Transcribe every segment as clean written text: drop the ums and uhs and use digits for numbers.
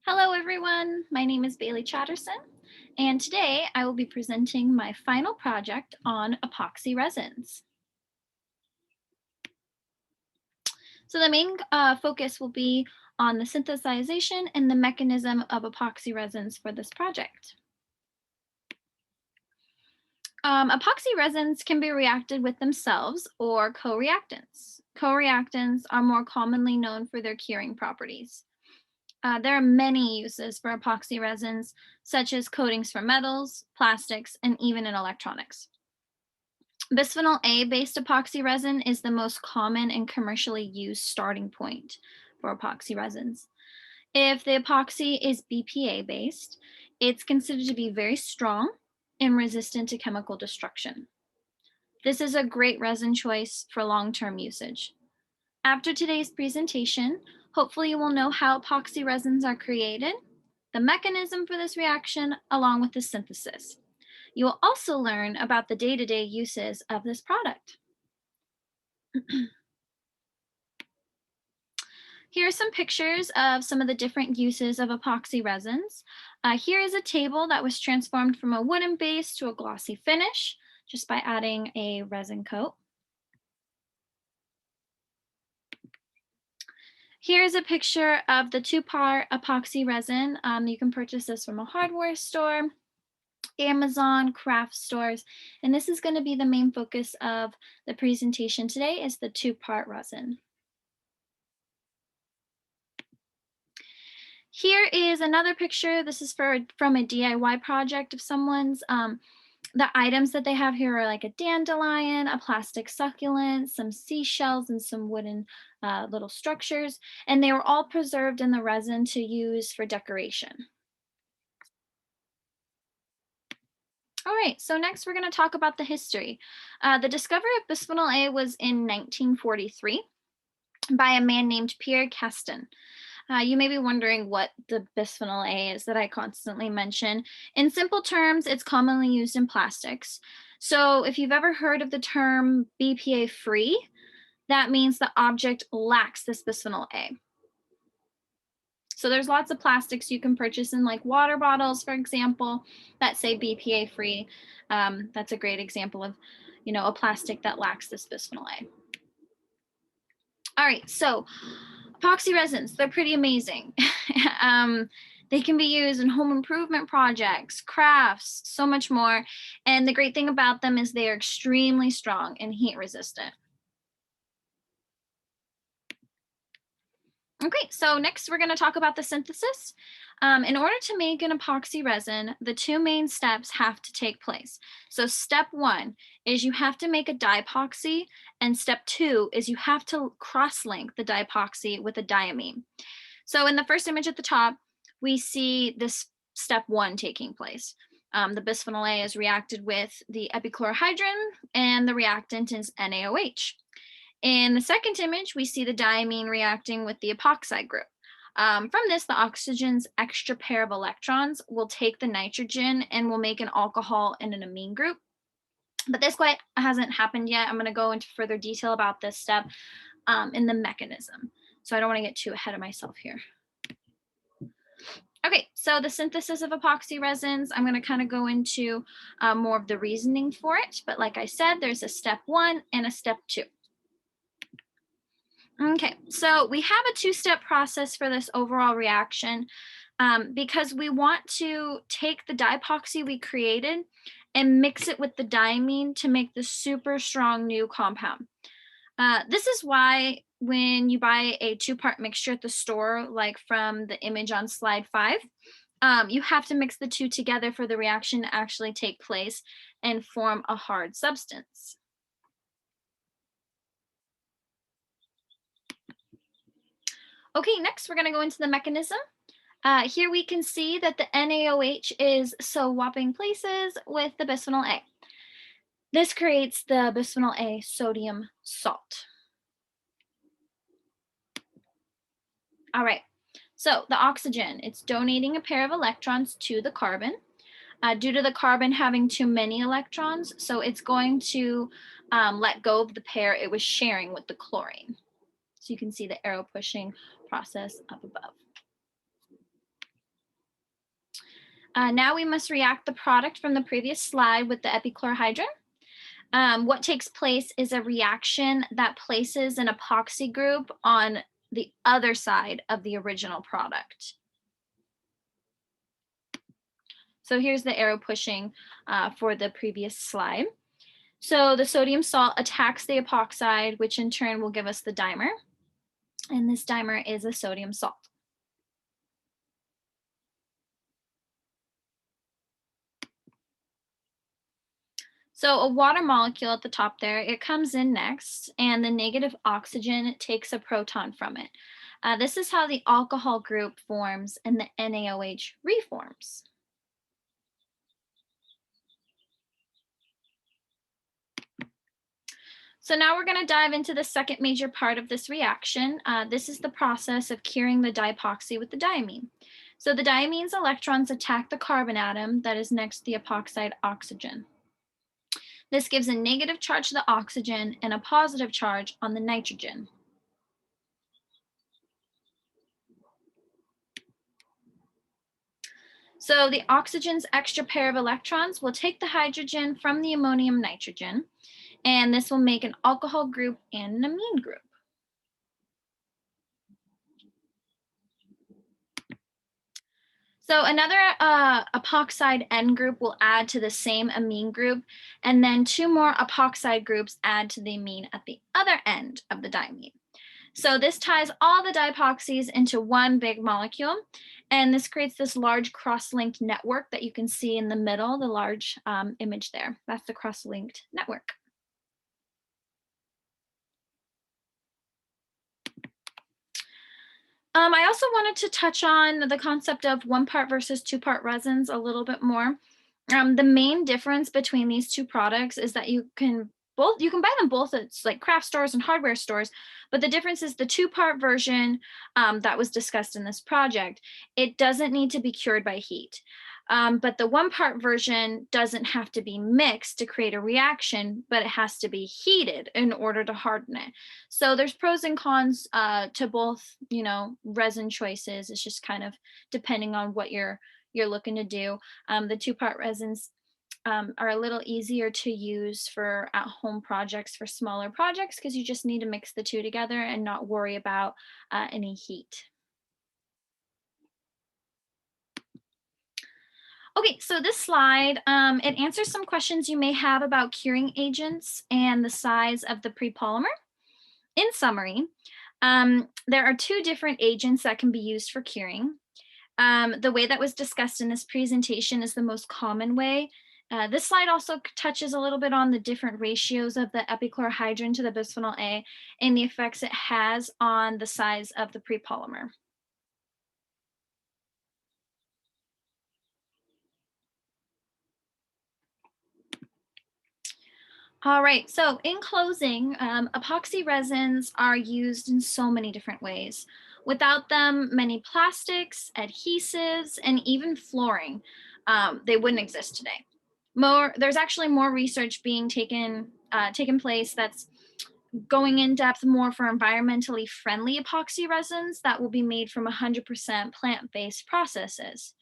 Hello everyone, my name is Bailey Chatterson, and today I will be presenting my final project on epoxy resins. So the main focus will be on the synthesization and the mechanism of epoxy resins for this project. Epoxy resins can be reacted with themselves or co-reactants. Co-reactants are more commonly known for their curing properties. There are many uses for epoxy resins, such as coatings for metals, plastics, and even in electronics. Bisphenol A based epoxy resin is the most common and commercially used starting point for epoxy resins. If the epoxy is BPA based, it's considered to be very strong and resistant to chemical destruction. This is a great resin choice for long-term usage. After today's presentation, hopefully you will know how epoxy resins are created, the mechanism for this reaction, along with the synthesis. You will also learn about the day-to-day uses of this product. Here are some pictures of some of the different uses of epoxy resins. Here is a table that was transformed from a wooden base to a glossy finish just by adding a resin coat. Here's a picture of the two-part epoxy resin. You can purchase this from a hardware store, Amazon, craft stores, and this is going to be the main focus of the presentation today is the two-part resin. Here is another picture. This is from a DIY project of someone's. The items that they have here are like a dandelion, a plastic succulent, some seashells, and some wooden little structures. And they were all preserved in the resin to use for decoration. All right, so next we're going to talk about the history. The discovery of bisphenol A was in 1943 by a man named Pierre Caston. You may be wondering what the bisphenol A is that I constantly mention. In simple terms, it's commonly used in plastics. So if you've ever heard of the term BPA free, that means the object lacks this bisphenol A. So there's lots of plastics you can purchase in like water bottles, for example, that say BPA free. That's a great example of, a plastic that lacks this bisphenol A. All right, so epoxy resins, they're pretty amazing. They can be used in home improvement projects, crafts, so much more. And the great thing about them is they are extremely strong and heat resistant. Okay, so next we're going to talk about the synthesis. In order to make an epoxy resin, the two main steps have to take place. So step one is you have to make a dipoxy, and step two is you have to cross-link the dipoxy with a diamine. So in the first image at the top, we see this step one taking place. The bisphenol A is reacted with the epichlorohydrin, and the reactant is NaOH. In the second image, we see the diamine reacting with the epoxide group. From this, the oxygen's extra pair of electrons will take the nitrogen and will make an alcohol and an amine group. But this quite hasn't happened yet. I'm going to go into further detail about this step in the mechanism. So I don't want to get too ahead of myself here. Okay, so the synthesis of epoxy resins, I'm going to kind of go into more of the reasoning for it. But like I said, there's a step one and a step two. Okay, so we have a two-step process for this overall reaction because we want to take the dipoxy we created and mix it with the diamine to make the super strong new compound. This is why when you buy a two-part mixture at the store, like from the image on slide 5, you have to mix the two together for the reaction to actually take place and form a hard substance. Okay, next we're going to go into the mechanism. Here we can see that the NaOH is swapping places with the bisphenol A. This creates the bisphenol A sodium salt. All right, so the oxygen, it's donating a pair of electrons to the carbon. Due to the carbon having too many electrons, so it's going to let go of the pair it was sharing with the chlorine. So you can see the arrow pushing process up above. Now we must react the product from the previous slide with the epichlorohydrin. What takes place is a reaction that places an epoxy group on the other side of the original product. So here's the arrow pushing for the previous slide. So the sodium salt attacks the epoxide, which in turn will give us the dimer. And this dimer is a sodium salt. So a water molecule at the top there, it comes in next, and the negative oxygen takes a proton from it. This is how the alcohol group forms and the NaOH reforms. So now we're going to dive into the second major part of this reaction. This is the process of curing the dipoxy with the diamine. So the diamine's electrons attack the carbon atom that is next to the epoxide oxygen. This gives a negative charge to the oxygen and a positive charge on the nitrogen. So the oxygen's extra pair of electrons will take the hydrogen from the ammonium nitrogen, and this will make an alcohol group and an amine group. So another epoxide N group will add to the same amine group, and then two more epoxide groups add to the amine at the other end of the diamine. So this ties all the dipoxies into one big molecule, and this creates this large cross-linked network that you can see in the middle, the large image there. That's the cross-linked network. I also wanted to touch on the concept of one-part versus two-part resins a little bit more. The main difference between these two products is that you can buy them both at like craft stores and hardware stores, but the difference is the two-part version that was discussed in this project, it doesn't need to be cured by heat. But the one-part version doesn't have to be mixed to create a reaction, but it has to be heated in order to harden it. So there's pros and cons to both, resin choices. It's just kind of depending on what you're looking to do. The two-part resins are a little easier to use for at-home projects, for smaller projects, because you just need to mix the two together and not worry about any heat. Okay, so this slide, it answers some questions you may have about curing agents and the size of the prepolymer. In summary, there are two different agents that can be used for curing. The way that was discussed in this presentation is the most common way. This slide also touches a little bit on the different ratios of the epichlorohydrin to the bisphenol A and the effects it has on the size of the prepolymer. All right, so in closing, epoxy resins are used in so many different ways. Without them, many plastics, adhesives, and even flooring, they wouldn't exist today. There's actually more research being taken place that's going in depth more for environmentally friendly epoxy resins that will be made from 100% plant-based processes.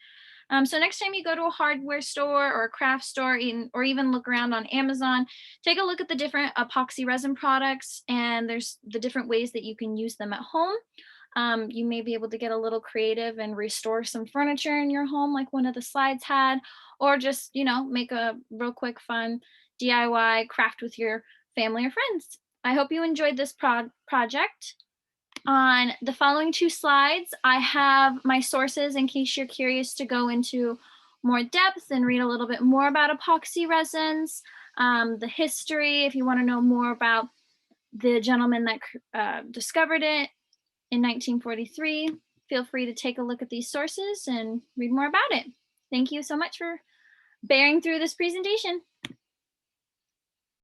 So next time you go to a hardware store or a craft store, or even look around on Amazon, take a look at the different epoxy resin products, and there's the different ways that you can use them at home. You may be able to get a little creative and restore some furniture in your home like one of the slides had, or just, make a real quick fun DIY craft with your family or friends. I hope you enjoyed this project. On the following two slides, I have my sources in case you're curious to go into more depth and read a little bit more about epoxy resins, the history, if you want to know more about the gentleman that discovered it in 1943. Feel free to take a look at these sources and read more about it. Thank you so much for bearing through this presentation.